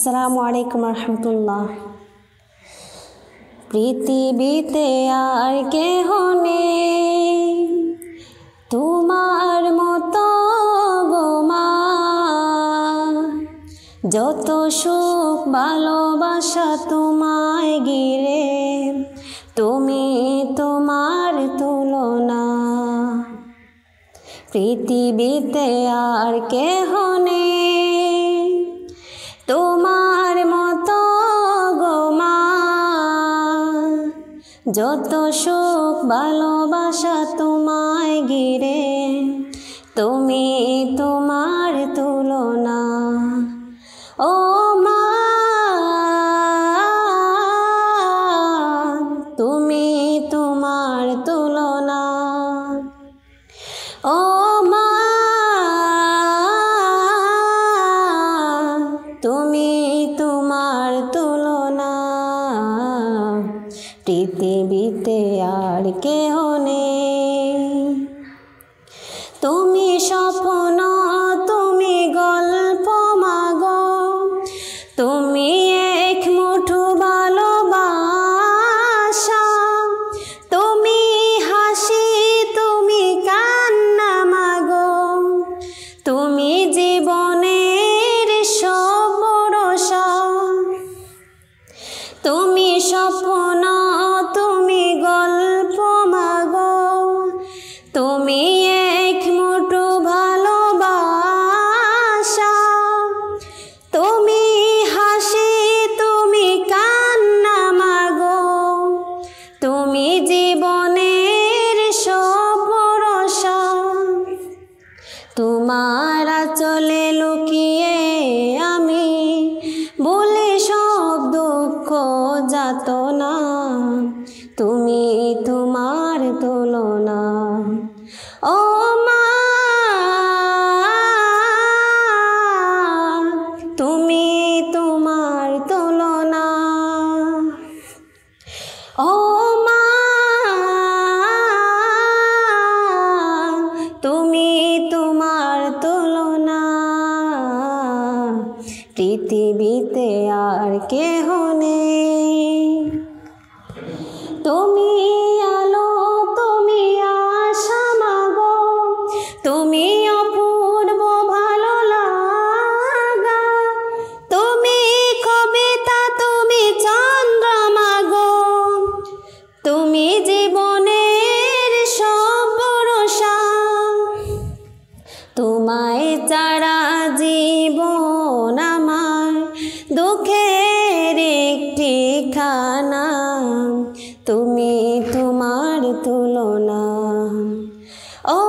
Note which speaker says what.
Speaker 1: আসসালামু আলাইকুম রহমতুল্লাহ। পৃথিবীতে আর কেহ নেই তোমার মতো গো মা, যত সুখ ভালোবাসা তোমায় ঘিরে, তুমি তোমার তুলনা। পৃথিবীতে আর কেহ নেই তোমার মতো গো মা, যত সুখ ভালোবাসা তোমায় ঘিরে, তুমি তোমার তুলনা। ও মা, তুমি তোমার তুলনা। ও মা, তুমি তোমার তুলনা। পৃথিবীতে আর কেহ নেই, তুমি স্বপ্ন, তুমি গল্প মাগো, তুমি এক মুঠো ভালোবাসা, তুমি হাসি, তুমি কান্না মাগো, তুমি জীবনের সব ভরসা। তুমি স্বপ্ন, তুমি গল্প মাগো, তুমি এক মুঠো ভালোবাসা, তুমি হাসি, তুমি কান্না মাগো, তুমি জীবনের সব ভরসা। তোমার আঁচলে লুকিয়ে আমি বলি সব দুঃখ যাতনা, তুমি তোমার তুলনা। ও মা, তুমি তোমার তুলনা। ও মা, তুমি তোমার তুলনা। পৃথিবীতে আর কেহ নেই, তুমি আলো, তুমি আশা মাগো, তুমি অপূর্ব ভালো লাগা, তুমি কবিতা, তুমি চন্দ্রমা গো, তুমি জীবনের সব ভরসা। তোমায় ছাড়া জীবন আমার দুঃখের একটি খানা, তুমি তোমার তুলনা। ও